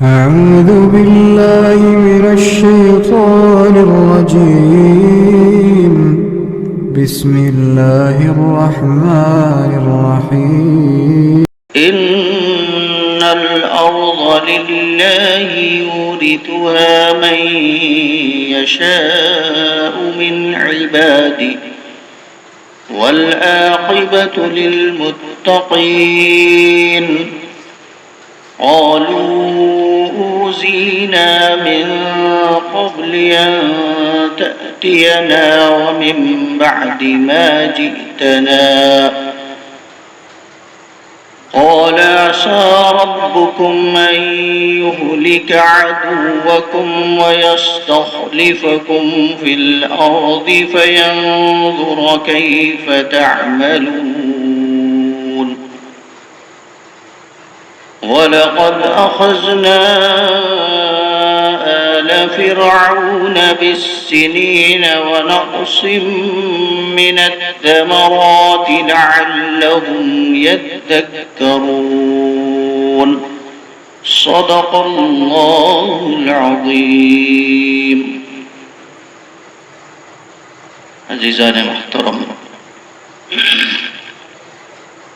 أعوذ بالله من الشيطان الرجيم. بسم الله الرحمن الرحيم. إن الأرض لله يورثها من يشاء من عباده والعاقبة للمتقين. قالوا أوذينا من قبل أن تأتينا ومن بعد ما جئتنا. قال عسى ربكم أن يهلك عدوكم ويستخلفكم في الأرض فينظر كيف تعملون. ولقد أخذنا آل فرعون بالسنين ونقص من الثمرات لعلهم يذكرون. صدق الله العظيم. عزیزان محترم،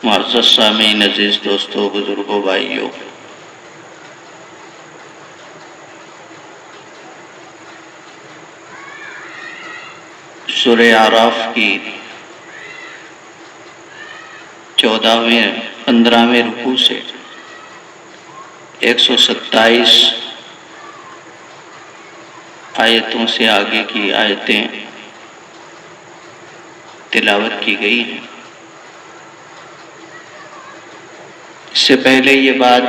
معزز سامعین، عزیز دوستو، بزرگوں، بھائیوں، سورہ اعراف کی 15ویں رکوع سے 127 آیتوں سے آگے کی آیتیں تلاوت کی گئی ہیں۔ اس سے پہلے یہ بات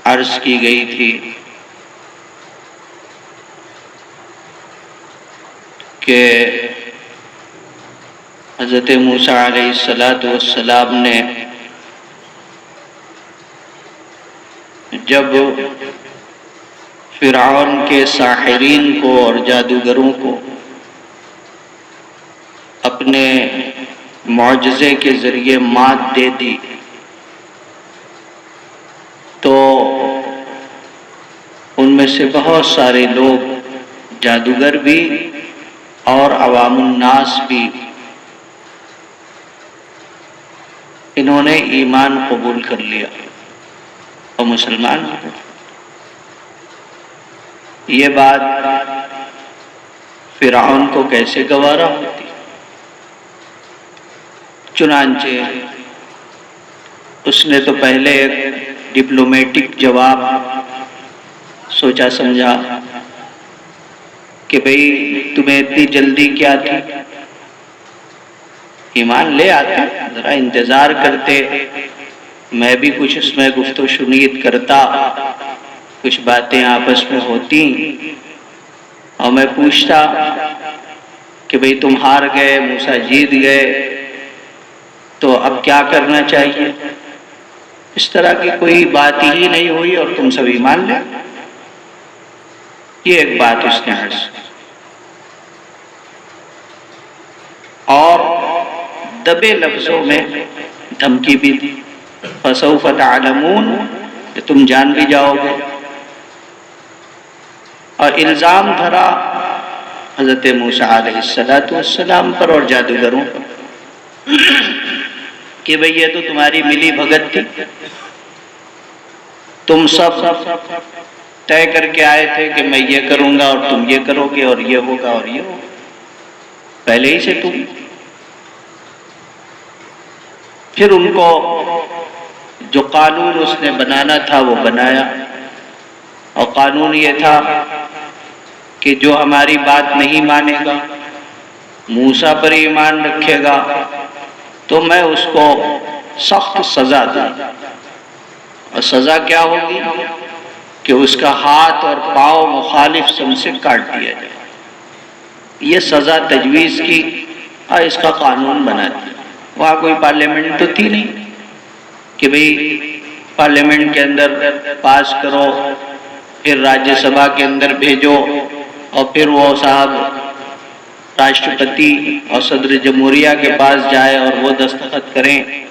عرض کی گئی تھی کہ حضرت موسیٰ علیہ السلام نے جب فرعون کے ساحرین کو اور جادوگروں کو اپنے معجزے کے ذریعے مات دے دی تو ان میں سے بہت سارے لوگ، جادوگر بھی اور عوام الناس بھی، انہوں نے ایمان قبول کر لیا اور مسلمان ہو گئے۔ یہ بات فرعون کو کیسے گوارا ہوتی؟ چنانچہ اس نے تو پہلے ایک ڈپلومیٹک جواب سوچا سمجھا کہ بھئی تمہیں اتنی جلدی کیا تھی، ایمان لے آتے، ذرا انتظار کرتے، میں بھی کچھ اس میں گفت و شنید کرتا، کچھ باتیں آپس میں ہوتی اور میں پوچھتا کہ بھئی تم ہار گئے، موسیٰ جیت گئے، تو اب کیا کرنا چاہیے؟ اس طرح کی کوئی بات ہی نہیں ہوئی اور تم سب ایمان لے۔ یہ ایک بات اس نے عرض کی اور دبے لفظوں میں دھمکی بھی دی، فَسَوْفَ تَعْلَمُونَ، کہ تم جان بھی جاؤ گے، اور الزام دھرا حضرت موسیٰ علیہ السلام پر اور جادوگروں پر کہ بھئی یہ تو تمہاری ملی بھگت تھی، تم سب طے کر کے آئے تھے کہ میں یہ کروں گا اور تم یہ کرو گے اور یہ ہوگا اور یہ ہوگا، پہلے ہی سے تم۔ پھر ان کو جو قانون اس نے بنانا تھا وہ بنایا، اور قانون یہ تھا کہ جو ہماری بات نہیں مانے گا، موسیٰ پر ایمان رکھے گا، تو میں اس کو سخت سزا دوں۔ اور سزا کیا ہوگی؟ کہ اس کا ہاتھ اور پاؤں مخالف سم سے کاٹ دیا جائے۔ یہ سزا تجویز کی اور اس کا قانون بنا دیا۔ وہاں کوئی پارلیمنٹ تو تھی نہیں کہ بھئی پارلیمنٹ کے اندر پاس کرو، پھر راجیہ سبھا کے اندر بھیجو، اور پھر وہ صاحب راشٹرپتی اور صدر جمہوریہ کے پاس جائے اور وہ دستخط کریں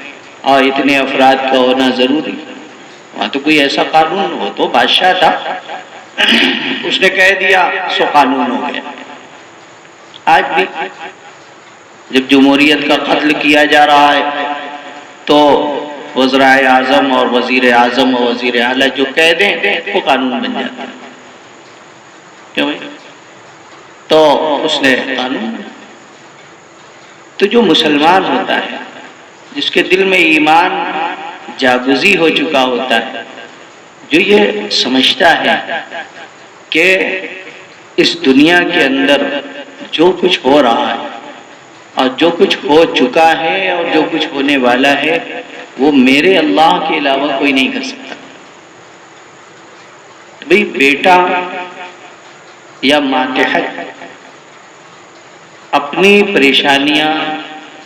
اور اتنے افراد کا ہونا ضروری. وہاں تو کوئی ایسا قانون ہو تو بادشاہ تھا، اس نے کہہ دیا سو قانون ہو گیا. آج بھی جب جمہوریت کا قتل کیا جا رہا ہے تو وزرائے اعظم اور وزیر اعظم اور وزیر اعلیٰ جو کہہ دیں وہ قانون بن جاتا ہے. کیوں بھائی؟ تو اس نے قانون. تو جو مسلمان ہوتا ہے، جس کے دل میں ایمان جاگزی ہو چکا ہوتا ہے، جو یہ سمجھتا ہے کہ اس دنیا کے اندر جو کچھ ہو رہا ہے اور جو کچھ ہو چکا ہے اور جو کچھ ہونے والا ہے وہ میرے اللہ کے علاوہ کوئی نہیں کر سکتا. بھئی بیٹا یا ماتحت اپنی پریشانیاں،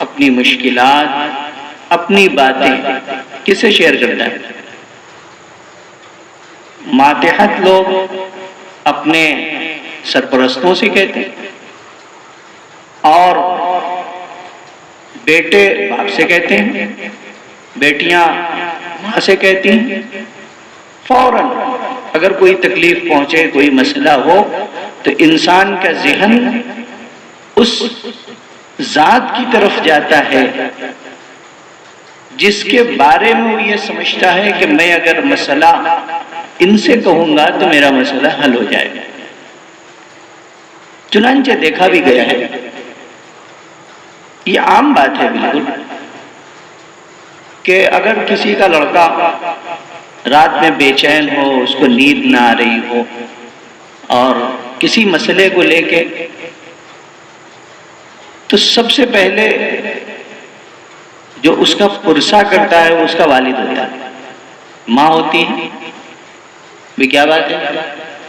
اپنی مشکلات، اپنی باتیں کس سے شیئر کرتا ہے؟ ماتحت لوگ اپنے سرپرستوں سے کہتے ہیں، اور بیٹے باپ سے کہتے ہیں، بیٹیاں ماں سے کہتی ہیں. فوراً اگر کوئی تکلیف پہنچے، کوئی مسئلہ ہو تو انسان کا ذہن اس ذات کی طرف جاتا ہے جس کے بارے میں وہ یہ سمجھتا ہے کہ میں اگر مسئلہ ان سے کہوں گا تو میرا مسئلہ حل ہو جائے گا. چنانچہ دیکھا بھی گیا ہے، یہ عام بات ہے بالکل، کہ اگر کسی کا لڑکا رات میں بے چین ہو، اس کو نیند نہ آ رہی ہو اور کسی مسئلے کو لے کے، تو سب سے پہلے جو اس کا پرسہ کرتا ہے وہ اس کا والد ہوتا ہے، ماں ہوتی ہے. بھی کیا بات ہے،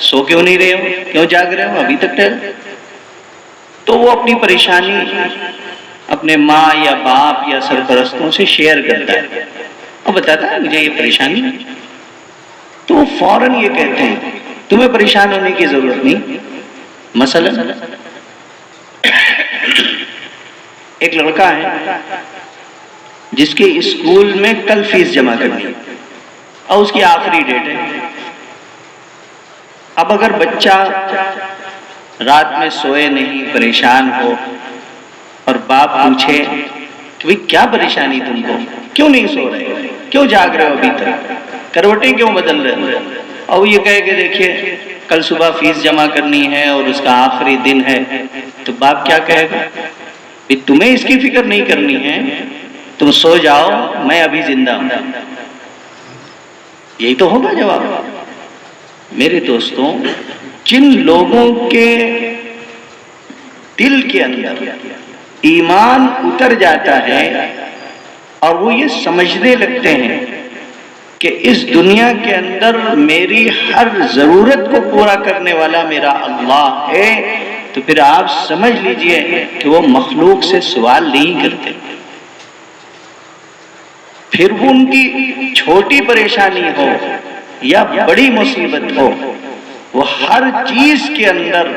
سو کیوں نہیں رہے ہو، کیوں جاگ رہے ہو، ابھی تک ٹہل. تو وہ اپنی پریشانی اپنے ماں یا باپ یا سرپرستوں سے شیئر کرتا ہے اور بتاتا ہے مجھے یہ پریشانی ہے. تو وہ فوراً یہ کہتے ہیں تمہیں پریشان ہونے کی ضرورت نہیں. مثلا ایک لڑکا ہے جس کے اسکول میں کل فیس جمع کرنی ہے اور اس کی آخری ڈیٹ ہے. اب اگر بچہ رات میں سوئے نہیں، پریشان ہو، اور باپ پوچھے کہ کیا پریشانی تم کو، کیوں نہیں سو رہے، کیوں جاگ رہے ہو ابھی تک، کروٹیں کیوں بدل رہے ہو، اور وہ یہ کہے کہ دیکھیے کل صبح فیس جمع کرنی ہے اور اس کا آخری دن ہے، تو باپ کیا کہے گا؟ تمہیں اس کی فکر نہیں کرنی ہے، تم سو جاؤ، میں ابھی زندہ ہوں. یہی تو ہوگا جواب. میرے دوستوں، جن لوگوں کے دل کے اندر ایمان اتر جاتا ہے اور وہ یہ سمجھنے لگتے ہیں کہ اس دنیا کے اندر میری ہر ضرورت کو پورا کرنے والا میرا اللہ ہے، تو پھر آپ سمجھ لیجئے کہ وہ مخلوق سے سوال نہیں کرتے. پھر وہ ان کی چھوٹی پریشانی ہو یا بڑی مصیبت ہو، وہ ہر چیز کے اندر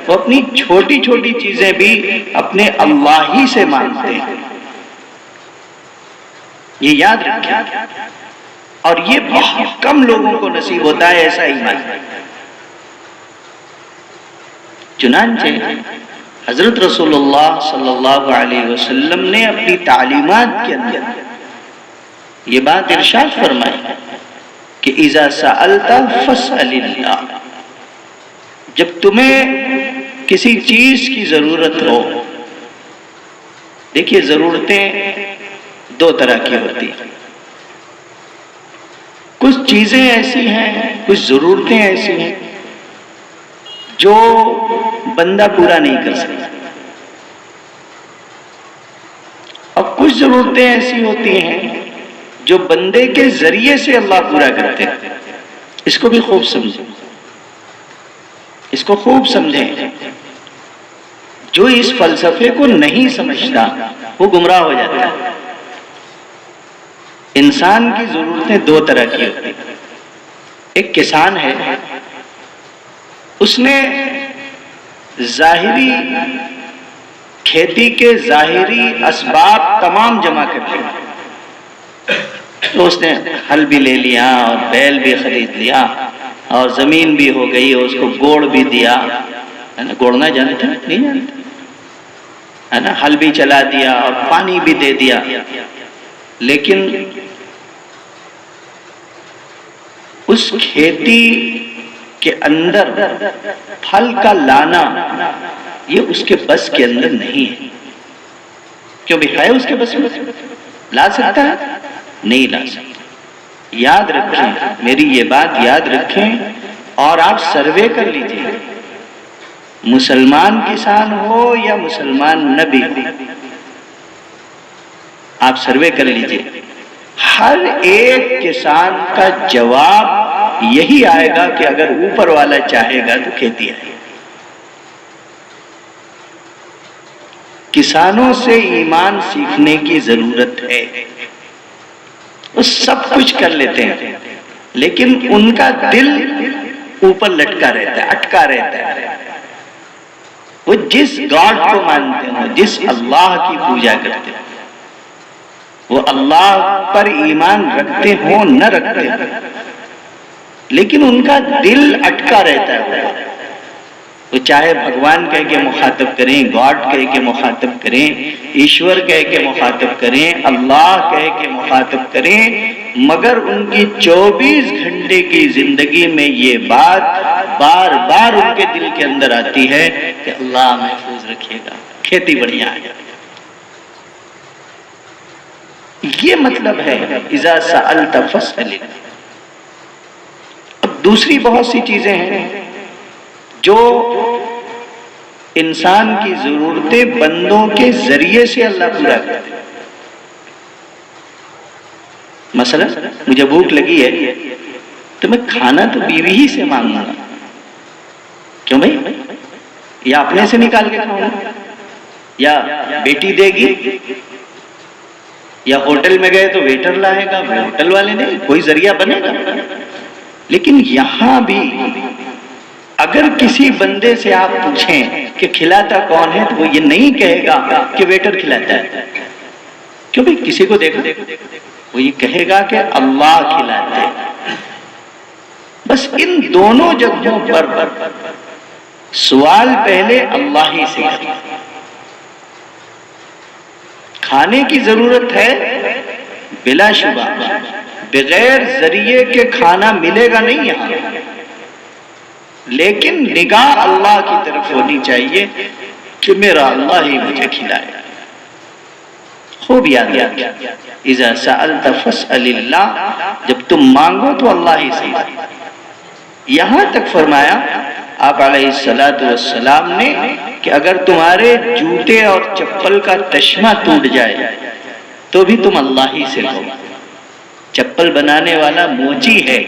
وہ اپنی چھوٹی چھوٹی چیزیں بھی اپنے اللہ ہی سے مانگتے ہیں. یہ یاد رکھیں، اور یہ بہت کم لوگوں کو نصیب ہوتا ہے ایسا ایمان. چنانچہ حضرت رسول اللہ صلی اللہ علیہ وسلم نے اپنی تعلیمات کے اندر یہ بات ارشاد فرمائی کہ اذا سألت فاسأل اللہ. جب تمہیں کسی چیز کی ضرورت ہو، دیکھیے ضرورتیں دو طرح کی ہوتی ہیں. کچھ چیزیں ایسی ہیں، کچھ ضرورتیں ایسی ہیں جو بندہ پورا نہیں کر سکتا، اور کچھ ضرورتیں ایسی ہوتی ہیں جو بندے کے ذریعے سے اللہ پورا کرتے ہیں. اس کو بھی خوب سمجھیں، اس کو خوب سمجھیں. جو اس فلسفے کو نہیں سمجھتا وہ گمراہ ہو جاتا ہے. انسان کی ضرورتیں دو طرح کی ہوتی ہیں. ایک کسان ہے، اس نے ظاہری کھیتی کے ظاہری اسباب تمام جمع کر لیے، تو اس نے ہل بھی لے لیا اور بیل بھی خرید لیا اور زمین بھی ہو گئی، اس کو گوڑ بھی دیا، ہے نا؟ گوڑنا جانتے ہیں؟ نہیں جانتے، ہے نا؟ ہل بھی چلا دیا اور پانی بھی دے دیا، لیکن اس کھیتی کے اندر پھل کا لانا یہ اس کے بس کے اندر نہیں ہے۔ کیوں بھی ہے اس کے بس میں؟ لا سکتا ہے؟ نہیں لا سکتا۔ یاد رکھیں، میری یہ بات یاد رکھیں، اور آپ سروے کر لیجئے، مسلمان کسان ہو یا مسلمان نہ بھی ہو، آپ سروے کر لیجئے، ہر ایک کسان کا جواب یہی آئے گا کہ اگر اوپر والا چاہے گا تو کھیتی ہے۔ کسانوں سے ایمان سیکھنے کی ضرورت ہے۔ وہ سب کچھ کر لیتے ہیں لیکن ان کا دل اوپر لٹکا رہتا ہے، اٹکا رہتا ہے۔ وہ جس گاڈ کو مانتے ہوں، جس اللہ کی پوجا کرتے ہیں، وہ اللہ پر ایمان رکھتے ہوں نہ رکھتے ہوں، لیکن ان کا دل اٹکا رہتا ہے۔ وہ چاہے بھگوان کہہ کے مخاطب کریں، گاڈ کہہ کے مخاطب کریں، ایشور کہہ کے مخاطب کریں، اللہ کہہ کے مخاطب کریں، مگر ان کی 24 گھنٹے کی زندگی میں یہ بات بار بار ان کے دل کے اندر آتی ہے کہ اللہ محفوظ رکھے گا، کھیتی بڑھیا ہے۔ یہ مطلب ہے اذا سألت فاسأل۔ اب دوسری بہت سی چیزیں ہیں جو انسان کی ضرورتیں بندوں کے ذریعے سے اللہ پورا کرتے ہیں۔ مثلا مجھے بھوک لگی ہے تو میں کھانا تو بیوی ہی سے مانگوں گا، کیوں بھائی؟ یا اپنے سے نکال کے کھاؤں گا، یا بیٹی دے گی، یا ہوٹل میں گئے تو ویٹر لائے گا، ہوٹل والے نے کوئی ذریعہ بنے گا۔ لیکن یہاں بھی اگر کسی بندے سے آپ پوچھیں کہ کھلاتا کون ہے تو وہ یہ نہیں کہے گا کہ ویٹر کھلاتا ہے، کیوں بھائی؟ کسی کو دیکھا، وہ یہ کہے گا کہ اللہ کھلاتا ہے۔ بس ان دونوں جگہوں پر سوال پہلے اللہ ہی سے کرنا۔ کھانے کی ضرورت ہے بلا شبہ، بغیر ذریعے کے کھانا ملے گا نہیں یہاں، لیکن نگاہ اللہ کی طرف ہونی چاہیے کہ میرا اللہ ہی مجھے کھلائے۔ خوب یاد رکھیں، اذا سألت فاسأل اللہ، جب تم مانگو تو اللہ ہی سے۔ یہاں تک فرمایا آپ علیہ السلام نے کہ اگر تمہارے جوتے اور چپل کا تشمہ ٹوٹ جائے تو بھی تم اللہ ہی سے لو۔ چپل بنانے والا موچی ہے،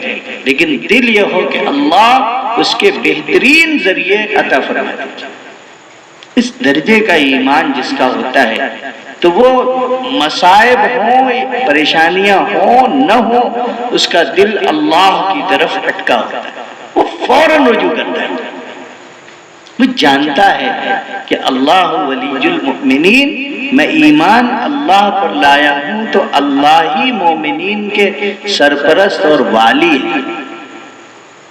لیکن دل یہ ہو کہ اللہ اس کے بہترین ذریعے عطا فرما دے۔ اس درجے کا ایمان جس کا ہوتا ہے تو وہ مصائب ہوں، پریشانیاں ہوں نہ ہوں، اس کا دل اللہ کی طرف اٹکا ہوتا ہے، وہ فوراً رجوع کرتا ہے۔ وہ جانتا ہے کہ اللہ ولی المؤمنین، میں ایمان اللہ پر لایا ہوں تو اللہ ہی مومنین کے سرپرست اور والی ہے،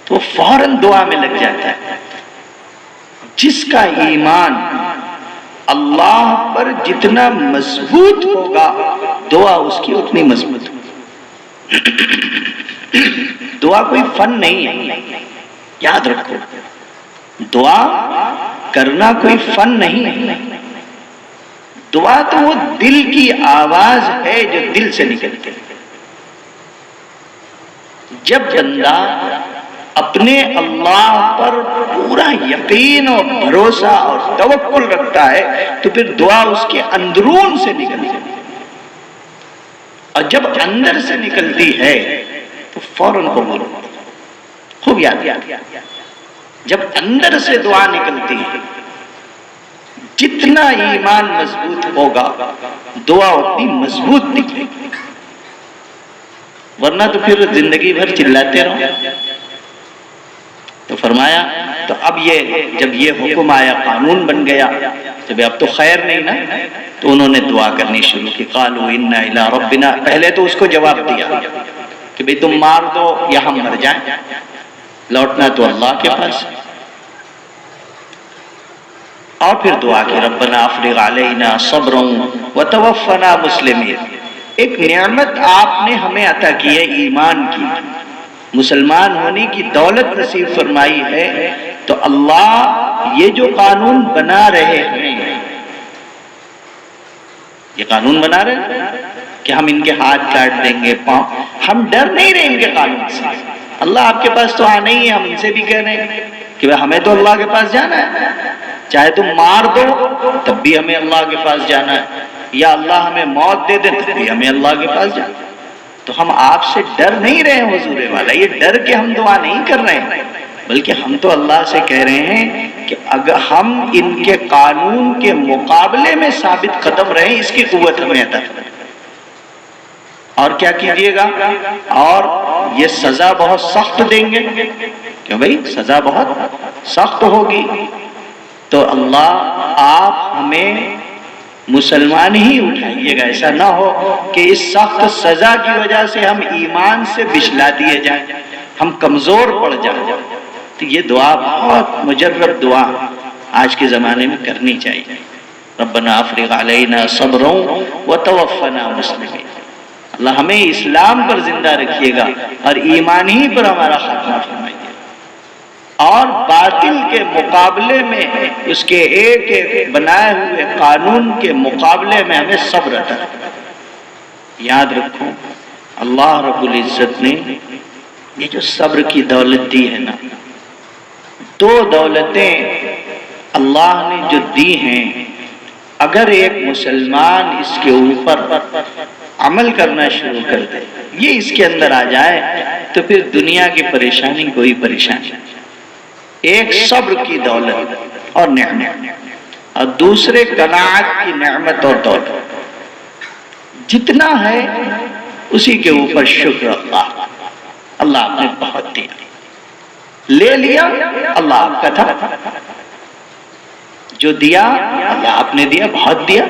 تو فوراً دعا میں لگ جاتا ہے۔ جس کا ایمان اللہ پر جتنا مضبوط ہوگا دعا اس کی اتنی مضبوط ہوگی۔ دعا کوئی فن نہیں ہے، یاد رکھو، دعا کرنا کوئی فن نہیں ہے۔ دعا تو وہ دل کی آواز ہے جو دل سے نکلتی ہے۔ جب بندہ اپنے اللہ پر پورا یقین اور بھروسہ اور توکل رکھتا ہے تو پھر دعا اس کے اندرون سے نکلتی ہے، اور جب اندر سے نکلتی ہے تو فوراً قبول ہوتی ہے۔ خوب یاد، جب اندر سے دعا نکلتی ہے، جتنا ایمان مضبوط ہوگا دعا اتنی مضبوط نکلے گی، ورنہ تو پھر زندگی بھر چلاتے رہو۔ تو فرمایا تو اب جب یہ حکم آیا، قانون بن گیا، جب اب تو خیر نہیں نا، تو انہوں نے دعا کرنی شروع کی، قالوا انا الی ربنا، پہلے تو اس کو جواب دیا کہ بھئی تم مار دو یا ہم مر جائیں، لوٹنا تو اللہ کے پاس، اور پھر دعا کی ربنا افرغ علینا صبرا وتوفنا مسلمین۔ ایک نعمت آپ نے ہمیں عطا کی ہے، ایمان کی، مسلمان ہونے کی دولت نصیب فرمائی ہے، تو اللہ یہ جو قانون بنا رہے ہیں، یہ قانون بنا رہے ہیں کہ ہم ان کے ہاتھ کاٹ دیں گے، پاؤں، ہم ڈر نہیں رہے ان کے قانون سے، اللہ آپ کے پاس تو آنا ہی ہے، ہم ان سے بھی کہہ رہے ہیں کہ ہمیں تو اللہ کے پاس جانا ہے، چاہے تم مار دو تب بھی ہمیں اللہ کے پاس جانا ہے، یا اللہ ہمیں موت دے دے تب بھی ہمیں اللہ کے پاس جانا ہے۔ تو ہم آپ سے ڈر نہیں رہے ہیں حضور والا، یہ ڈر کے ہم دعا نہیں کر رہے ہیں، بلکہ ہم تو اللہ سے کہہ رہے ہیں کہ اگر ہم ان کے قانون کے مقابلے میں ثابت قدم رہیں، اس کی قوت ہمیں عطا فرمائے۔ اور کیا کیجئے گا، اور یہ سزا بہت سخت دیں گے، کہ بھئی سزا بہت سخت ہوگی، تو اللہ آپ ہمیں مسلمان ہی اٹھائیے گا، ایسا نہ ہو کہ اس سخت سزا کی وجہ سے ہم ایمان سے بچلا دیے جائیں، ہم کمزور پڑ جائیں۔ تو یہ دعا بہت مجرب دعا آج کے زمانے میں کرنی چاہیے، ربنا افرغ علینا صبرا وتوفنا مسلمین، اللہ ہمیں اسلام پر زندہ رکھیے گا اور ایمان ہی پر ہمارا خاتمہ فرمائیے، اور باطل کے مقابلے میں، اس کے ایک ایک بنائے ہوئے قانون کے مقابلے میں ہمیں صبر عطا کرے۔ یاد رکھو اللہ رب العزت نے یہ جو صبر کی دولت دی ہے نا، دو دولتیں اللہ نے جو دی ہیں، اگر ایک مسلمان اس کے اوپر عمل کرنا شروع کر دے، یہ اس کے اندر آ جائے، تو پھر دنیا کی پریشانی کوئی پریشانی نہیں۔ ایک صبر کی دولت اور نعمت، اور دوسرے قناعت کی نعمت اور دولت، جتنا ہے اسی کے اوپر شکر اللہ، اللہ آپ نے بہت دیا، لے لیا اللہ آپ کا تھا، جو دیا اللہ آپ نے دیا، بہت دیا،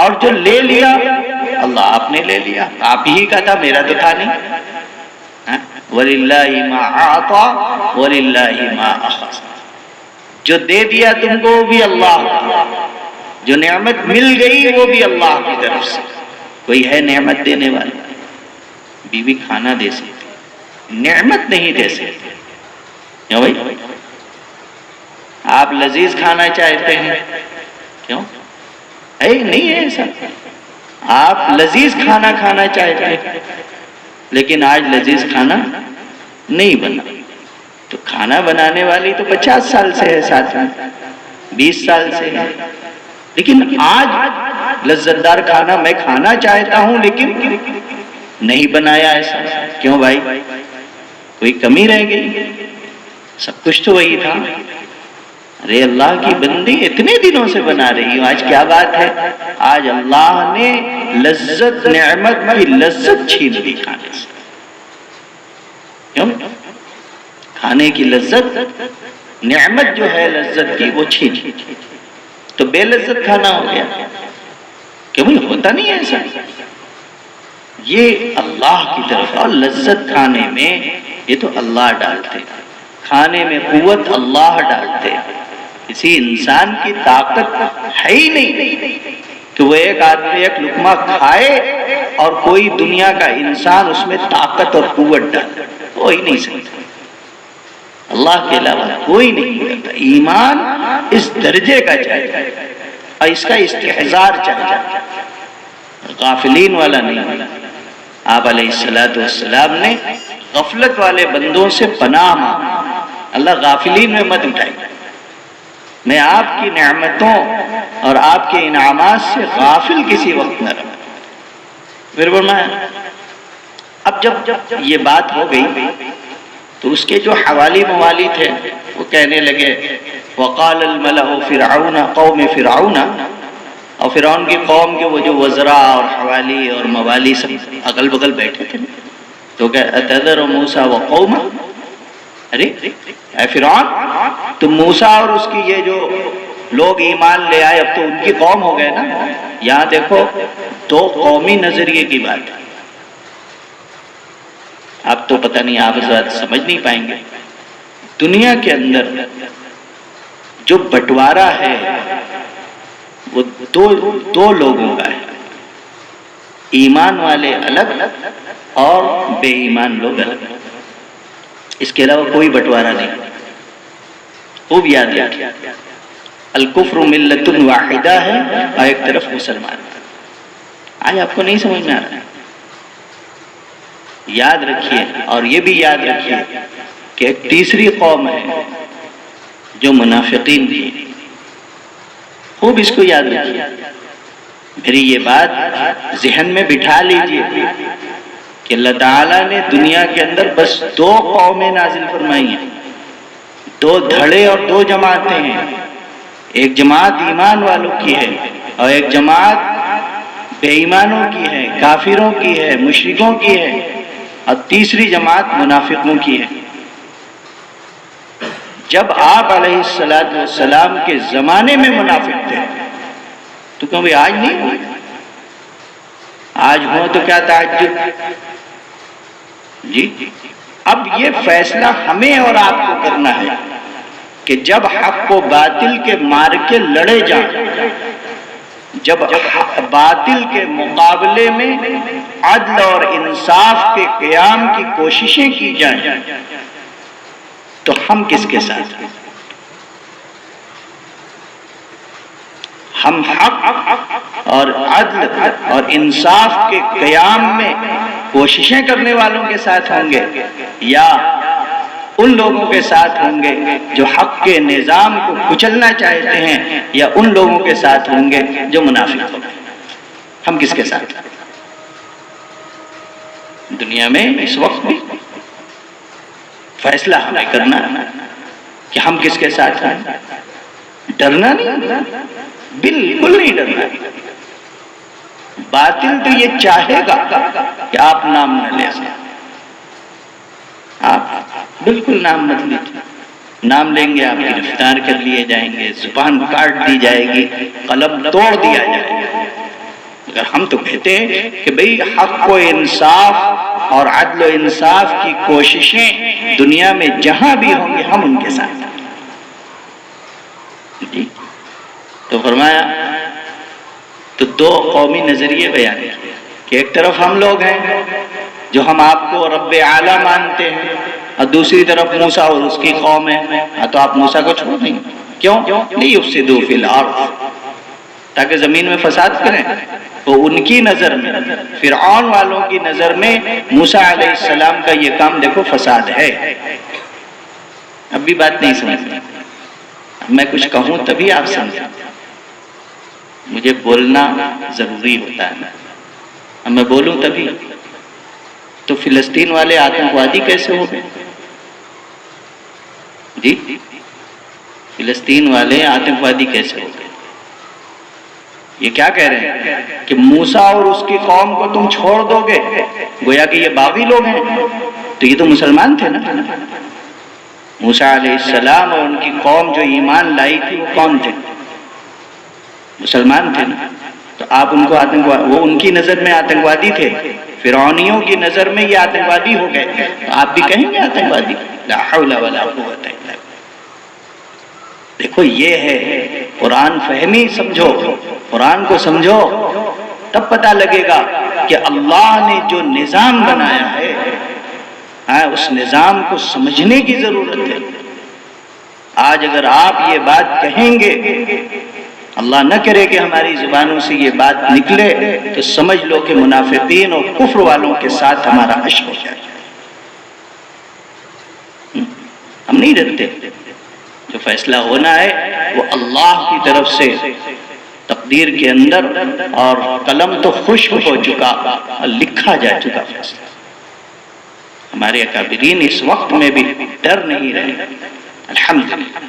اور جو لے لیا اللہ آپ نے لے لیا، آپ ہی کا تھا، میرا تو تھا نہیں۔ وَلِلَّهِ مَا أَعْطَى وَلِلَّهِ مَا أَخَذَ، جو دے دیا تم کو وہ بھی اللہ کا، جو نعمت مل گئی وہ بھی اللہ کی طرف سے۔ کوئی ہے نعمت دینے والا؟ بیوی کھانا دے سکتی، نعمت نہیں دے سکتی، کیوں بھائی؟ آپ لذیذ کھانا چاہتے ہیں، کیوں؟ نہیں ہے ایسا، آپ لذیذ کھانا کھانا چاہتے ہیں، لیکن آج لذیذ کھانا نہیں بنا، تو کھانا بنانے والی تو 50 سال سے ہے ساتھ میں، 20 سال سے ہے، لیکن آج لذت دار کھانا میں کھانا چاہتا ہوں لیکن نہیں بنایا ایسا، کیوں بھائی؟ کوئی کمی رہ گئی؟ سب کچھ تو وہی تھا۔ ارے اللہ کی بندی اتنے دنوں سے بنا رہی ہوں، آج کیا بات ہے؟ آج اللہ نے لذت، نعمت کی لذت چھین لی کھانے سے، کیوں؟ کھانے کی لذت، نعمت جو ہے لذت کی وہ چھین لی، تو بے لذت کھانا ہو گیا، کیوں بھائی؟ ہوتا نہیں ہے ایسا، یہ اللہ کی طرف، اور لذت کھانے میں یہ تو اللہ ڈالتے، کھانے میں قوت اللہ ڈالتے، کسی انسان کی طاقت ہے ہی نہیں کہ وہ ایک آدمی ایک لقمہ کھائے اور کوئی دنیا کا انسان اس میں طاقت اور قوت ڈالے، کوئی نہیں سکتا، اللہ کے علاوہ کوئی نہیں کرتا۔ ایمان اس درجے کا چاہیے اور اس کا استحضار چاہیے، غافلین والا نہیں۔ آپ علیہ السلام نے غفلت والے بندوں سے پناہ مانگا، اللہ غافلین میں مت اٹھائیے، میں آپ کی نعمتوں اور آپ کے انعامات سے غافل کسی وقت نہ رہا۔ پھر فرمایا، اب جب یہ بات ہو گئی تو اس کے جو حوالی موالی تھے وہ کہنے لگے، وقال الملأ فرعون قوم فرعون، اور فرعون کی قوم کے وہ جو وزراء اور حوالی اور موالی سب اگل بغل بیٹھے تھے، تو کہ اتذر موسیٰ وقومہ، ارے اے فرعون، تم موسیٰ اور اس کی یہ جو لوگ ایمان لے آئے اب تو ان کی قوم ہو گئے نا. یہاں دیکھو دو قومی نظریے کی بات ہے. اب تو پتہ نہیں آپ اس بات سمجھ نہیں پائیں گے. دنیا کے اندر جو بٹوارا ہے وہ دو لوگوں کا ہے. ایمان والے الگ اور بے ایمان لوگ الگ. اس کے علاوہ کوئی بٹوارا نہیں. خوب یاد رکھیے، الکفر ملت واحدہ ہے اور ایک طرف مسلمان. آج آپ کو نہیں سمجھ میں آ رہا ہے. یاد رکھیے، اور یہ بھی یاد رکھیے کہ ایک تیسری قوم ہے جو منافقین تھی. خوب اس کو یاد رکھیے. میری یہ بات ذہن میں بٹھا لیجئے کہ اللہ تعالیٰ نے دنیا کے اندر بس دو قومیں نازل فرمائی ہیں. دو دھڑے اور دو جماعتیں ہیں. ایک جماعت ایمان والوں کی ہے اور ایک جماعت بے ایمانوں کی ہے، کافروں کی ہے، مشرکوں کی ہے، اور تیسری جماعت منافقوں کی ہے. جب آپ علیہ السلام کے زمانے میں منافق تھے تو کیوں بھی آج نہیں ہوئے؟ آج ہو تو کیا تعجب. جی اب یہ فیصلہ ہمیں اور آپ کو کرنا ہے کہ جب حق و باطل کے مارکے لڑے جائیں، جب باطل کے مقابلے میں عدل اور انصاف کے قیام کی کوششیں کی جائیں تو ہم کس کے ساتھ ہیں؟ ہم حق اور عدل اور انصاف کے قیام میں کوششیں کرنے والوں کے ساتھ ہوں گے یا ان لوگوں کے ساتھ ہوں گے جو حق کے نظام کو کچلنا چاہتے ہیں یا ان لوگوں کے ساتھ ہوں گے جو منافق ہوں گے؟ ہم کس کے ساتھ ہیں؟ دنیا میں اس وقت بھی فیصلہ ہمیں کرنا کہ ہم کس کے ساتھ ہیں. ڈرنا نہیں، بالکل نہیں ڈرنا. باطل تو یہ چاہے گا کہ آپ نام نہ لے سکیں. آپ بالکل نام مت لیجیے. نام لیں گے آپ گرفتار کر لیے جائیں گے، زبان کاٹ دی جائے گی، قلم توڑ دیا جائے گا. اگر ہم تو کہتے ہیں کہ بھئی حق و انصاف اور عدل و انصاف کی کوششیں دنیا میں جہاں بھی ہوں گے ہم ان کے ساتھ ہیں. جی تو فرمایا تو دو قومی نظریے بیان کیے کہ ایک طرف ہم لوگ ہیں جو ہم آپ کو رب اعلیٰ مانتے ہیں اور دوسری طرف موسیٰ اور اس کی قوم ہے. تو آپ موسیٰ کو چھوڑ دیں. کیوں؟ لیفسدوا فی الارض، تاکہ زمین میں فساد کریں. تو ان کی نظر میں، فرعون والوں کی نظر میں موسیٰ علیہ السلام کا یہ کام دیکھو فساد ہے. اب بھی بات نہیں سمجھتے. میں کچھ کہوں تبھی آپ سمجھیں. مجھے بولنا ضروری ہوتا ہے. اب میں بولوں تبھی. تو فلسطین والے آتنکوادی کیسے ہو گئے؟ جی فلسطین والے آتنکوادی کیسے ہو گئے؟ یہ کیا کہہ رہے ہیں کہ موسیٰ اور اس کی قوم کو تم چھوڑ دو گے، گویا کہ یہ باغی لوگ ہیں. تو یہ تو مسلمان تھے نا. موسیٰ علیہ السلام اور ان کی قوم جو ایمان لائی تھی وہ کون تھے؟ مسلمان تھے نا. تو آپ ان کو وہ ان کی نظر میں آتنکوادی تھے، فرعونیوں کی نظر میں یہ آتنکوادی ہو گئے. تو آپ بھی کہیں گے آتنکوادی؟ لا حول ولا قوت الا باللہ. دیکھو یہ ہے قرآن فہمی. سمجھو قرآن کو، سمجھو تب پتہ لگے گا کہ اللہ نے جو نظام بنایا ہے اس نظام کو سمجھنے کی ضرورت ہے. آج اگر آپ یہ بات کہیں گے، اللہ نہ کرے کہ ہماری زبانوں سے یہ بات نکلے، تو سمجھ لو کہ منافقین اور کفر والوں کے ساتھ ہمارا حشر ہو جائے. ہم نہیں ڈرتے. جو فیصلہ ہونا ہے وہ اللہ کی طرف سے تقدیر کے اندر، اور قلم تو خشک ہو چکا اور لکھا جا چکا فیصلہ. ہمارے اکابرین اس وقت میں بھی ڈر نہیں رہے الحمدللہ.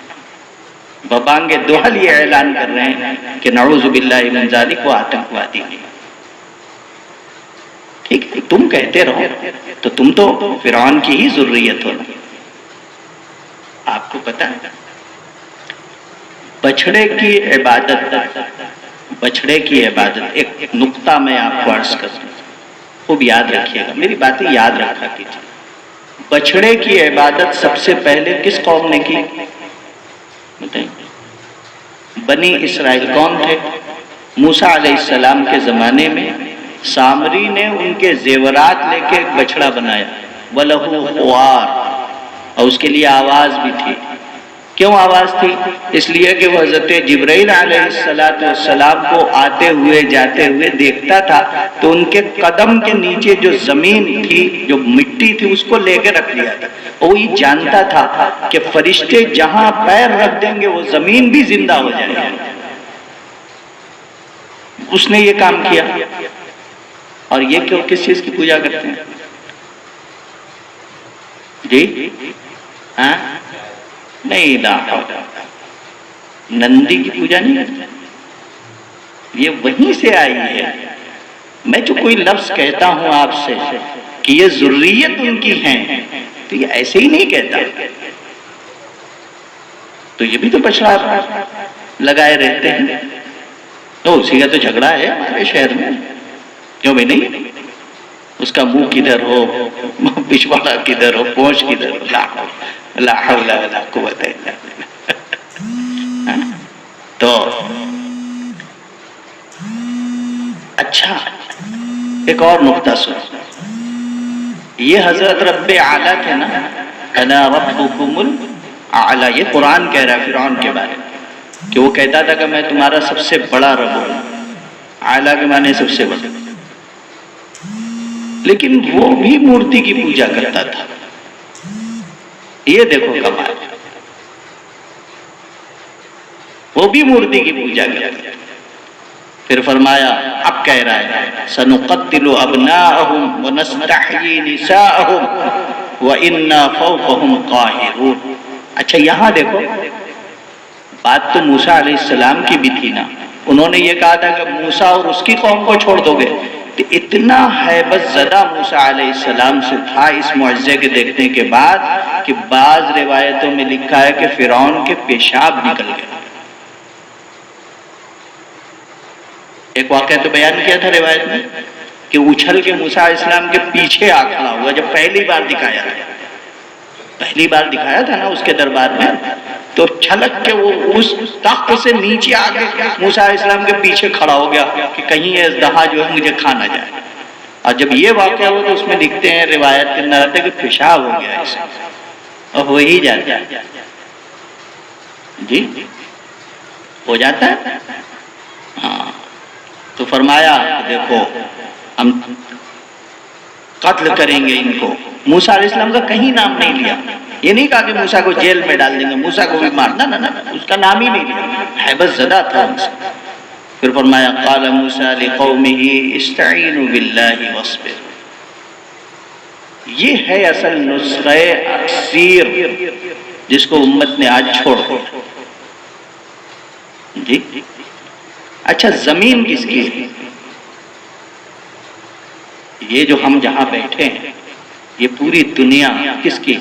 ببانگ دوحل یہ اعلان کر رہے ہیں کہ نعوذ باللہ من ذالک وہ آتنکوادی ہیں. ٹھیک ہے تم کہتے رہو، تو تم تو فرعون کی ہی ذریت ہو. آپ کو پتا ہے بچھڑے کی عبادت ایک نقطہ میں آپ کو عرض کرتا ہوں، خوب یاد رکھیے گا، میری باتیں یاد رکھا کیجیے۔ بچھڑے کی عبادت سب سے پہلے کس قوم نے کی؟ بتائیں۔ بنی اسرائیل کون تھے؟ موسیٰ علیہ السلام کے زمانے میں سامری نے ان کے زیورات لے کے ایک بچڑا بنایا، وَلَهُ خُوَارٌ، اور اس کے لیے آواز بھی تھی۔ کیوں آواز تھی؟ اس لیے کہ وہ حضرت جبرائیل علیہ السلام کو آتے ہوئے جاتے ہوئے دیکھتا تھا تو ان کے قدم کے نیچے جو زمین تھی، جو مٹی تھی، اس کو لے کے رکھ دیا تھا۔ وہی جانتا تھا کہ فرشتے جہاں پیر رکھ دیں گے وہ زمین بھی زندہ ہو جائے گی۔ اس نے یہ کام کیا۔ اور یہ کیوں کس چیز کی پوجا کرتے ہیں؟ جی ہاں نہیں، لا نندی کی پوجا نہیں کرتے، یہ وہیں سے آئی ہے۔ میں جو کوئی لفظ کہتا ہوں آپ سے کہ یہ ذریت ان کی ہیں تو یہ ایسے ہی نہیں کہتا، تو یہ بھی تو بچڑا لگائے رہتے ہیں، تو اسی کا تو جھگڑا ہے ہمارے شہر میں، کیوں بھی نہیں؟ اس کا منہ کدھر ہو، پچھواڑا کدھر ہو، پونچھ کدھر ہو، لا حول ولا قوت الا باللہ۔ تو اچھا ایک اور نقطہ سن، یہ حضرت رب اعلیٰ تھے نا، انا ربکم الاعلیٰ، یہ قرآن کہہ رہا ہے فرعون کے بارے میں کہ وہ کہتا تھا کہ میں تمہارا سب سے بڑا رب ہوں، اعلیٰ کے معنی سب سے بڑا، لیکن وہ بھی مورتی کی پوجا کرتا تھا۔ یہ دیکھو کمال، وہ بھی مورتی کی پوجا کرتا تھا۔ پھر فرمایا، اب کہہ رہا ہے سنقتل ابناءهم ونستحيي نساءهم وإنا فوقهم قاهرون۔ اچھا یہاں دیکھو، بات تو موسیٰ علیہ السلام کی بھی تھی نا، انہوں نے یہ کہا تھا کہ موسیٰ اور اس کی قوم کو چھوڑ دو گے، تو اتنا ہیبت زدہ موسیٰ علیہ السلام سے تھا اس معجزے کے دیکھنے کے بعد کہ بعض روایتوں میں لکھا ہے کہ فرعون کے پیشاب نکل گئے۔ ایک واقعہ تو بیان کیا تھا روایت میں کہ اچھل کے موسیٰ علیہ السلام کے پیچھے آ کھڑا ہوا جب پہلی بار دکھایا تھا نا اس کے دربار میں، تو چھلک کے وہ اس تخت سے نیچے آ کے موسیٰ علیہ السلام کے پیچھے کھڑا ہو گیا کہ کہیں یہ اژدہا جو ہے مجھے کھا نہ جائے۔ اور جب یہ واقعہ ہوا تو اس میں لکھتے ہیں روایت کے اندر آتا ہے کہ پیشاب ہو گیا اس میں، اور ہو ہی جاتا ہے، جی ہو جاتا ہے۔ ہاں تو فرمایا کہ دیکھو ہم قتل کریں گے ان کو۔ موسیٰ علیہ السلام کا کہیں نام نہیں لیا، یہ نہیں کہا کہ موسیٰ کو جیل میں ڈال دیں گے، موسیٰ کو بھی مارنا، نہ اس کا نام ہی نہیں لیا، ہیبت زدہ تھا ان سے۔ پھر فرمایا قال موسیٰ لقومہ استعینوا باللہ واصبر۔ یہ ہے اصل نسخہ اکسیر جس کو امت نے آج چھوڑ دیا۔ جی اچھا زمین کس کی ہے؟ یہ جو ہم جہاں بیٹھے ہیں، یہ پوری دنیا کس کی؟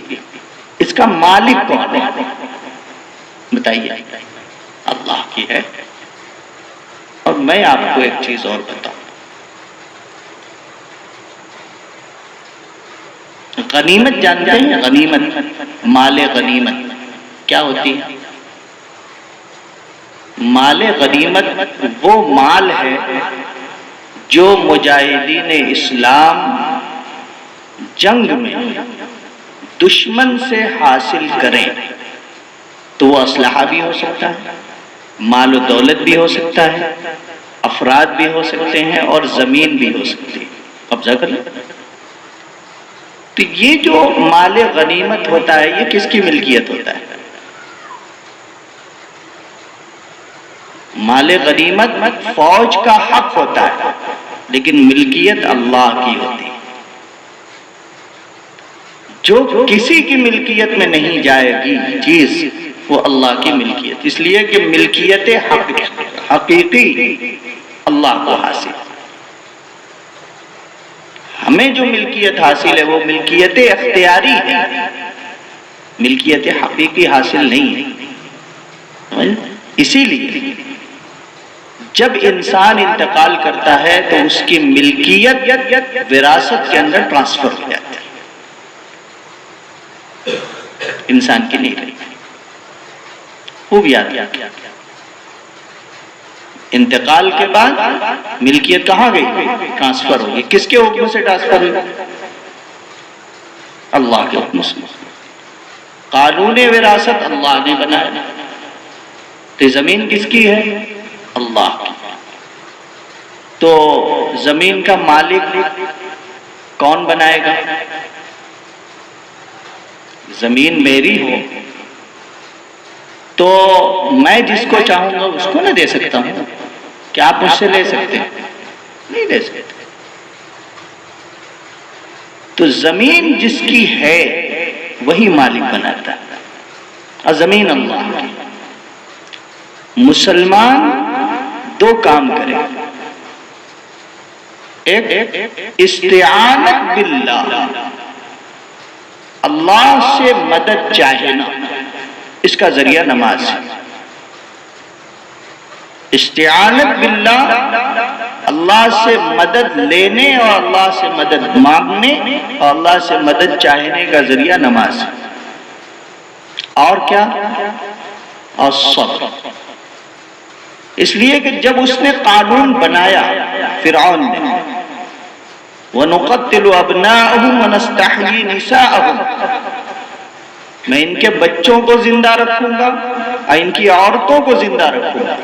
اس کا مالک کون ہے؟ بتائیے۔ اللہ کی ہے۔ اور میں آپ کو ایک چیز اور بتاؤں، غنیمت جانتے ہیں؟ غنیمت، مال غنیمت کیا ہوتی ہے؟ مال غنیمت وہ مال ہے جو مجاہدین اسلام جنگ میں دشمن سے حاصل کریں، تو وہ اسلحہ بھی ہو سکتا ہے، مال و دولت بھی ہو سکتا ہے، افراد بھی ہو سکتے ہیں، اور زمین بھی ہو سکتی ہے، قبضہ کر لیں۔ تو یہ جو مال غنیمت ہوتا ہے یہ کس کی ملکیت ہوتا ہے؟ مال غنیمت فوج کا حق ہوتا ہے، لیکن ملکیت اللہ کی ہوتی ہے۔ جو کسی کی ملکیت میں نہیں جائے گی چیز وہ اللہ کی ملکیت، اس لیے کہ ملکیت حقیقی اللہ کو حاصل ہے۔ ہمیں جو ملکیت حاصل ہے وہ ملکیت اختیاری ہے، ملکیت حقیقی حاصل نہیں ہے۔ اسی لیے جب انسان انتقال کرتا ہے تو اس کی ملکیت وراثت کے اندر ٹرانسفر ہو جاتی ہے، انسان کی نہیں رہی۔ خوب یاد کیا، انتقال کے بعد ملکیت کہاں گئی؟ ٹرانسفر ہوگی۔ کس کے حکم سے ٹرانسفر ہوگی؟ اللہ کے حکم سے۔ قانون وراثت اللہ نے بنایا، تو زمین کس کی ہے؟ اللہ کی۔ تو زمین کا مالک کون بنائے گا؟ زمین میری ہو تو میں جس کو چاہوں گا اس کو نہ دے سکتا ہوں؟ کیا آپ مجھ سے لے سکتے ہیں؟ نہیں لے سکتے۔ تو زمین جس کی ہے وہی مالک بناتا ہے، اور زمین اللہ کی۔ مسلمان دو کام کرے، ایک استعانت باللہ، اللہ سے مدد چاہنا، اس کا ذریعہ نماز ہے۔ استعانت باللہ، اللہ سے مدد لینے اور اللہ سے مدد مانگنے اور اللہ سے مدد چاہنے کا ذریعہ نماز ہے۔ اور کیا؟ اور صبر۔ اس لیے کہ جب اس نے قانون بنایا فرعون نے، وَنُقَتِّلُ أَبْنَاءَهُمْ وَنَسْتَحْيِي نِسَاءَهُمْ، میں ان کے بچوں کو زندہ رکھوں گا اور ان کی عورتوں کو زندہ رکھوں گا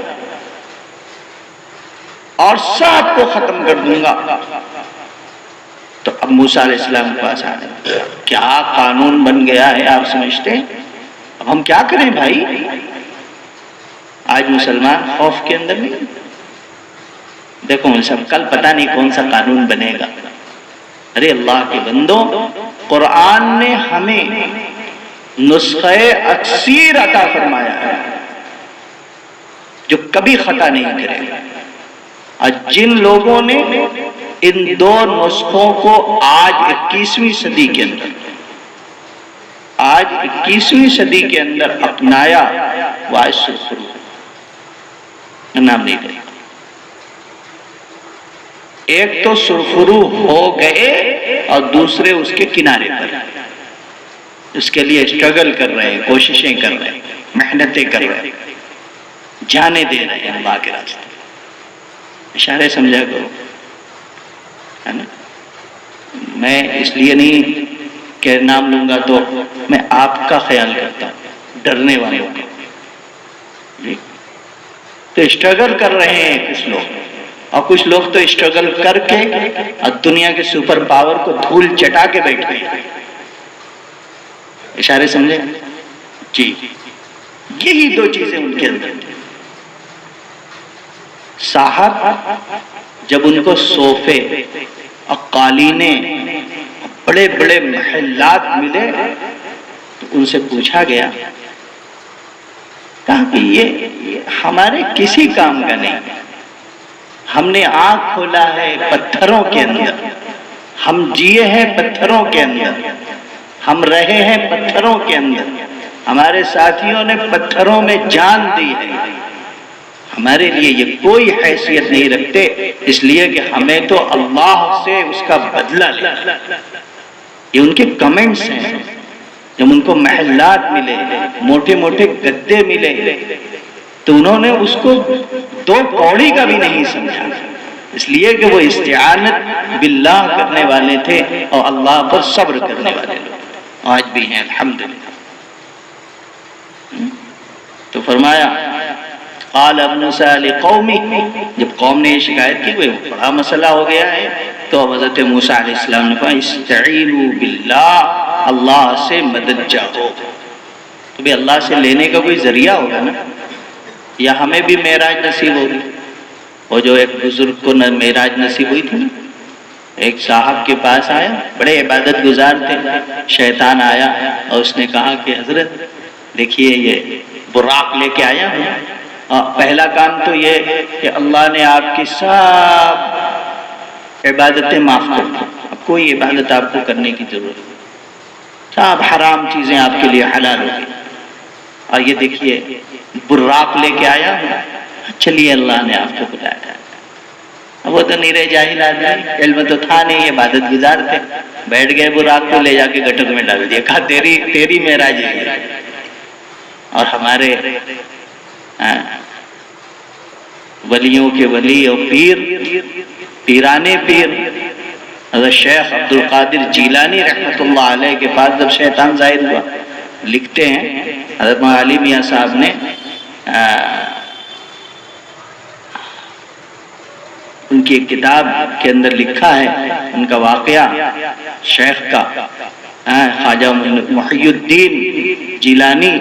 اور سب کو ختم کر دوں گا۔ تو اب موسیٰ علیہ السلام کے پاس آئے، کیا قانون بن گیا ہے آپ سمجھتے ہیں؟ اب ہم کیا کریں بھائی؟ آج مسلمان خوف کے اندر نہیں۔ دیکھو سب کل پتہ نہیں کون سا قانون بنے گا۔ ارے اللہ کے بندوں، قرآن نے ہمیں نسخہ اکسیر عطا فرمایا ہے جو کبھی خطا نہیں کرے گا۔ اور جن لوگوں نے ان دو نسخوں کو آج 21ویں صدی کے اندر اپنایا، وہ آج سرخرو نام نہیں کرے گا۔ ایک تو سرخرو ہو گئے اور دوسرے اس کے کنارے پر، اس کے لیے اسٹرگل کر رہے ہیں، کوششیں کر رہے ہیں، محنتیں کر رہے ہیں، جانے دے رہے ہیں اللہ کے راستے۔ اشارے سمجھا کرو، ہے نا؟ میں اس لیے نہیں کہ نام لوں گا تو میں آپ کا خیال کرتا ہوں، ڈرنے والوں کا۔ تو اسٹرگل کر رہے ہیں کچھ لوگ، اور کچھ لوگ تو اسٹرگل کر کے اور دنیا کے سپر پاور کو دھول چٹا کے بیٹھے ہیں۔ اشارے سمجھے؟ جی، یہی دو چیزیں ان کے اندر تھیں۔ صاحب جب ان کو صوفے اور قالینیں، بڑے بڑے محلات ملے تو ان سے پوچھا گیا، کہا کہ یہ ہمارے کسی کام کا نہیں، ہم نے آنکھ کھولا ہے پتھروں کے اندر، ہم جیے ہیں پتھروں کے اندر، ہم رہے ہیں پتھروں کے اندر، ہمارے ساتھیوں نے پتھروں میں جان دی ہے، ہمارے لیے یہ کوئی حیثیت نہیں رکھتے، اس لیے کہ ہمیں تو اللہ سے اس کا بدلہ لینا۔ یہ ان کے کمنٹس ہیں۔ جب ان کو محلات ملے، موٹے موٹے گدے ملے، تو انہوں نے اس کو دو کوڑی کا بھی نہیں سمجھا، اس لیے کہ وہ استعانت باللہ کرنے والے تھے اور اللہ پر صبر کرنے والے لوگ، آج بھی ہیں الحمدللہ۔ تو فرمایا قال موسیٰ لقومہ، جب قوم نے یہ شکایت کی وہ بڑا مسئلہ ہو گیا ہے، تو حضرت موسیٰ علیہ السلام نے کہا استعینوا باللہ، اللہ سے مدد چاہو۔ تو بھی اللہ سے لینے کا کوئی ذریعہ ہوگا نا، یا ہمیں بھی معراج نصیب ہوگی۔ وہ جو ایک بزرگ کو معراج نصیب ہوئی تھی نا، ایک صاحب کے پاس آیا، بڑے عبادت گزار تھے، شیطان آیا اور اس نے کہا کہ حضرت دیکھیے یہ براق لے کے آیا ہوں، پہلا کام تو یہ کہ اللہ نے آپ کی سب عبادتیں معاف کر دی، اب کوئی عبادت آپ کو کرنے کی ضرورت نہیں۔ سب حرام چیزیں آپ کے لیے حلال ہو گئی۔ اور یہ دیکھیے براق لے کے آیا ہوں، چلیے اللہ نے آپ کو بلایا۔ اب وہ تو نیرے جاہل آدمی، علم تو تھا نہیں، عبادت گزار تھے، بیٹھ گئے براق کو لے جا کے گٹر میں ڈال دیا، کہا تیری معراج ہے۔ اور ہمارے ولیوں کے ولی اور پیر، پیرانے پیر حضرت شیخ عبد القادر جیلانی رحمۃ اللہ علیہ کے پاس جب شیطان ظاہر ہوا، لکھتے ہیں حضرت علی میاں صاحب نے ان کی ایک کتاب کے اندر لکھا ہے ان کا واقعہ شیخ کا، خواجہ محی الدین جیلانی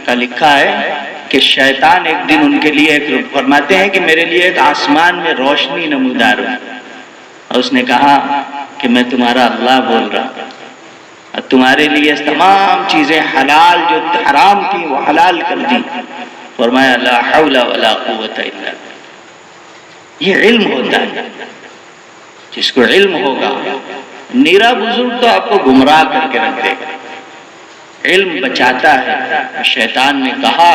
کا لکھا ہے کہ شیطان ایک دن ان کے لیے فرماتے ہیں کہ میرے لیے ایک آسمان میں روشنی نمودار ہو، اور اس نے کہا کہ میں تمہارا اللہ بول رہا ہوں، اور تمہارے لیے تمام چیزیں حلال جو حرام تھی وہ حلال کر دی۔ فرمایا لا حول ولا قوت الا باللہ۔ یہ علم ہوتا ہے، جس کو علم ہوگا، نیرا بزرگ تو آپ کو گمراہ کر کے رکھ دے گا، علم بچاتا ہے۔ شیطان نے کہا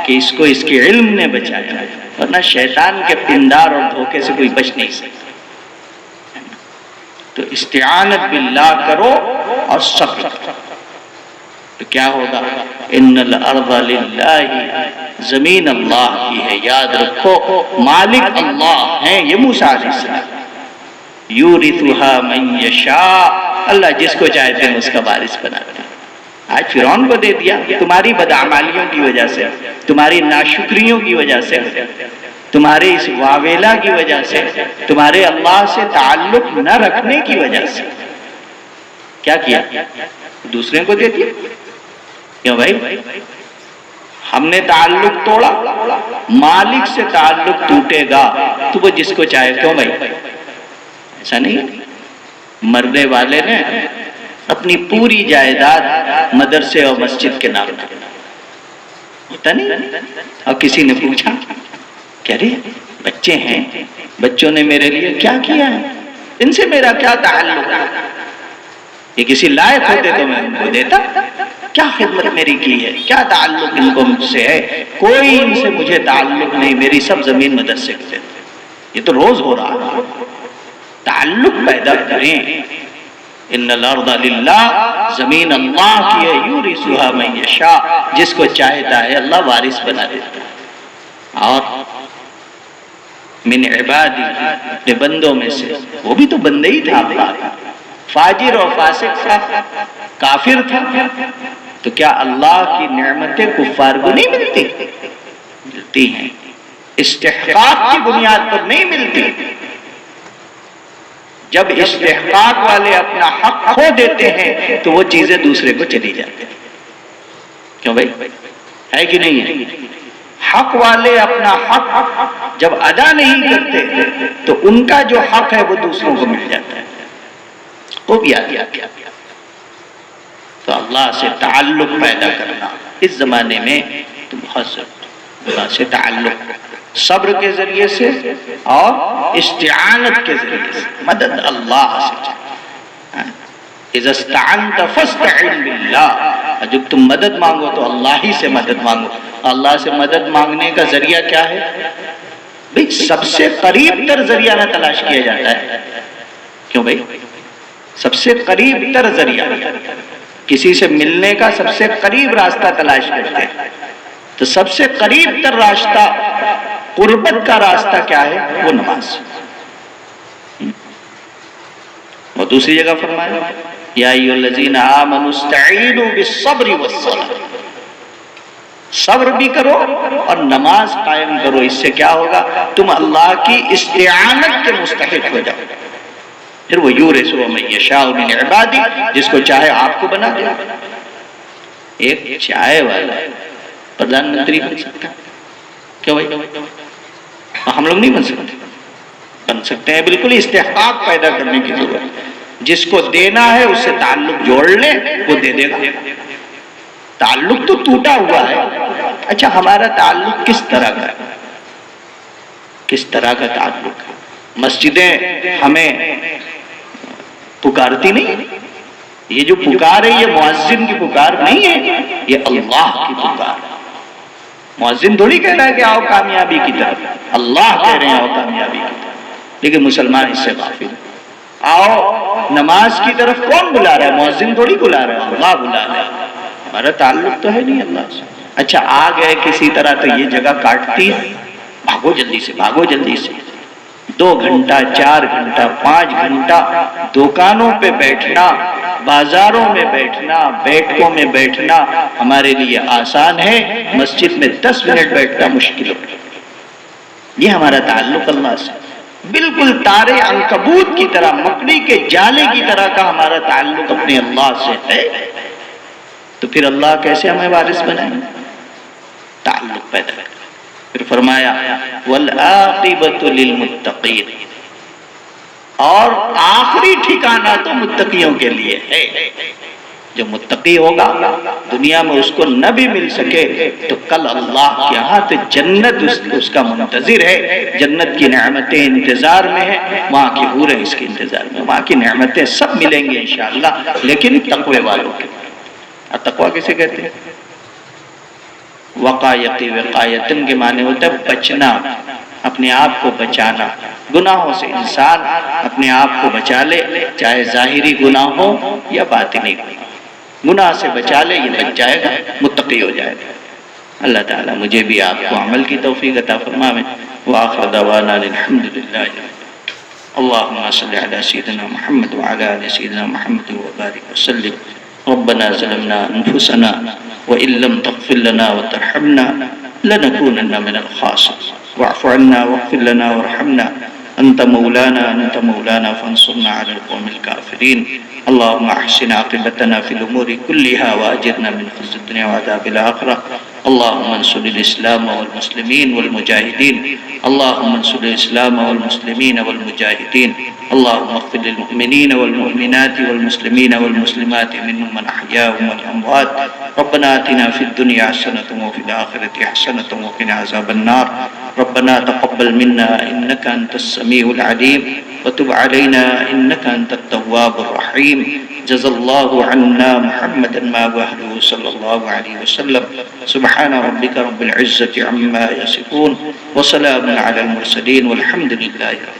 کہ اس کو اس کے علم نے بچایا، ورنہ شیطان کے پندار اور دھوکے سے کوئی بچ نہیں سکتا۔ تو استعانت باللہ کرو اور صبر کرو، تو کیا ہوگا؟ ان الارض للہ، زمین اللہ کی ہے، یاد رکھو مالک اللہ ہیں۔ یہ موسیٰ علیہ السلام، یورثها من یشاء، اللہ جس کو چاہتے ہیں اس کا وارث بناتا ہے۔ آج فرعون کو دے دیا تمہاری بدعمالیوں کی وجہ سے، تمہاری ناشکریوں کی وجہ سے، تمہارے اس واویلا کی وجہ سے، تمہارے اللہ سے تعلق نہ رکھنے کی وجہ سے۔ کیا کیا؟ دوسرے کو دے دیا۔ کیوں بھائی؟ ہم نے تعلق توڑا، مالک سے تعلق ٹوٹے گا تو وہ جس کو چاہے۔ کیوں بھائی؟ ایسا نہیں، مرنے والے نے اپنی پوری جائیداد مدرسے اور مسجد کے نام پر، ہوتا نہیں؟ اور کسی نے پوچھا کہ ارے بچے ہیں، بچوں نے میرے لیے کیا کیا ہے، ان سے میرا کیا تعلق ہے؟ یہ کسی لائق ہوتے تو میں ان کو دیتا، کیا خدمت میری کی ہے، کیا تعلق ان کو مجھ سے ہے؟ کوئی ان سے مجھے تعلق نہیں، میری سب زمین مدرسے سے۔ یہ تو روز ہو رہا ہے۔ تعلق پیدا کریں۔ ان الارض للہ، زمین اللہ کی ہے، یورثها من یشاء، جس کو چاہتا ہے اللہ وارث بنا دیتا ہے۔ اور من عبادی، اپنے بندوں میں سے، وہ بھی تو بندے ہی تھا، فاجر اور فاسق تھا، کافر تھا، تو کیا اللہ کی نعمتیں کفار کو نہیں ملتی؟ ملتی ہیں، استحقاق کی بنیاد پر نہیں ملتی۔ جب استحقاق والے اپنا حق کھو دیتے ہیں تو وہ چیزیں دوسرے کو چلی جاتی ہیں۔ کیوں بھائی؟ ہے کہ نہیں ہے؟ حق والے اپنا حق جب ادا نہیں کرتے تو ان کا جو حق ہے وہ دوسروں کو مل جاتا ہے۔ خوب یاد کیا۔ تو اللہ سے تعلق پیدا کرنا اس زمانے میں تو بہت ضروری، اللہ سے تعلق صبر کے ذریعے سے اور استعانت کے ذریعے سے، مدد اللہ سے چاہیے۔ اذا استعنت فاستعن باللہ، جب تم مدد مانگو تو اللہ ہی سے مدد مانگو۔ اللہ سے مدد مانگنے کا ذریعہ کیا ہے بھئی؟ سب سے قریب تر ذریعہ نہ تلاش کیا جاتا ہے۔ کیوں بھئی؟ سب سے قریب تر ذریعہ، کسی سے ملنے کا سب سے قریب راستہ تلاش کرتے ہیں، تو سب سے قریب تر راستہ، قربت کا راستہ کیا ہے؟ وہ نماز۔ وہ دوسری جگہ فرمایا یا ایھا الذین آمنوا استعینوا بالصبر والصلاۃ، صبر بھی کرو اور نماز قائم کرو۔ اس سے کیا ہوگا؟ تم اللہ کی استعانت کے مستحق ہو جاؤ۔ پھر وہ یورث من یشاء من عبادی، جس کو چاہے آپ کو بنا دے۔ ایک چائے والا پردھان منتری بن سکتا، کیوں بھائی؟ ہم لوگ نہیں بن سکتے؟ بن سکتے ہیں، بالکل استحقاق پیدا کرنے کی ضرورت۔ جس کو دینا ہے اس سے تعلق جوڑ لے، وہ دے دے گا۔ تعلق تو ٹوٹا ہوا ہے۔ اچھا ہمارا تعلق کس طرح کا ہے؟ کس طرح کا تعلق ہے؟ مسجدیں ہمیں پکارتی نہیں، یہ جو پکار ہے یہ مؤذن کی پکار نہیں ہے، یہ اللہ کی پکار ہے۔ مؤذن تھوڑی کہہ رہا ہے کہ آؤ کامیابی کی طرف، اللہ کہہ رہے ہیں آؤ کامیابی کی طرف، لیکن مسلمان اس سے غافل ہے۔ آؤ نماز کی طرف کون بلا رہا ہے؟ مؤذن تھوڑی بلا رہا ہے، اللہ بلا رہا ہے۔ ہمارا تعلق تو ہے نہیں اللہ سے۔ اچھا آ گئے کسی طرح تو یہ جگہ کاٹتی ہے، بھاگو جلدی سے، بھاگو جلدی سے۔ 2 گھنٹہ 4 گھنٹہ 5 گھنٹہ دکانوں پہ بیٹھنا، بازاروں میں بیٹھنا، بیٹھکوں میں بیٹھنا ہمارے لیے آسان ہے، مسجد میں 10 منٹ بیٹھنا مشکل ہو۔ یہ ہمارا تعلق اللہ سے بالکل تارے عنکبوت کی طرح، مکڑی کے جالے کی طرح کا ہمارا تعلق اپنے اللہ سے ہے۔ تو پھر اللہ کیسے ہمیں وارث بنائیں؟ تعلق پیدا کریں۔ پھر فرمایا والعاقبۃ للمتقین، اور آخری ٹھکانہ تو متقیوں کے لیے ہے۔ جو متقی ہوگا دنیا میں اس کو نہ بھی مل سکے تو کل اللہ کے ہاں تو جنت اس کا منتظر ہے، جنت کی نعمتیں انتظار میں ہیں، وہاں کی حوریں اس کے انتظار میں، وہاں کی نعمتیں سب ملیں گے انشاءاللہ، لیکن تقوی والوں کے۔ تقوی کسے کہتے ہیں؟ وقایتی وقایتن کے معنی ہوتا ہے بچنا، اپنے آپ کو بچانا۔ گناہوں سے انسان اپنے آپ کو بچا لے، چاہے ظاہری گناہ ہو یا باطنی گناہ، گناہ سے بچا لے، یہ بچ جائے گا، متقی ہو جائے گا۔ اللہ تعالیٰ مجھے بھی آپ کو عمل کی توفیق عطا فرمائے۔ وآخر دعوانا الحمدللہ۔ اللہم صلی علی سیدنا محمد وعلی آل سیدنا محمد وبارک وسلم۔ ربنا ظلمنا انفسنا وإن لم تغفر لنا وترحمنا لنكونن من الخاسرين واعف عنا واغفر لنا وارحمنا أنت مولانا فانصرنا على القوم الكافرين اللهم أحسن عاقبتنا في الأمور كلها وأجرنا من خزي الدنيا وعذاب الآخرة اللهم انصر الإسلام والمسلمين والمجاهدين اللهم انصر الإسلام والمسلمين والمجاهدين اللهم اغفر للمؤمنين والمؤمنات والمسلمين والمسلمات منهم من أحياهم والأموات ربنا آتنا في الدنيا حسنة وفي الآخرة حسنة وقنا عذاب النار ربنا تقبل منا إنك أنت السميع العليم وتب علينا إنك أنت التواب الرحيم جزا الله عنا محمدا ما وهله صلى الله عليه وسلم سبحان ربك رب العزة عما يصفون وسلام على المرسلين والحمد لله رب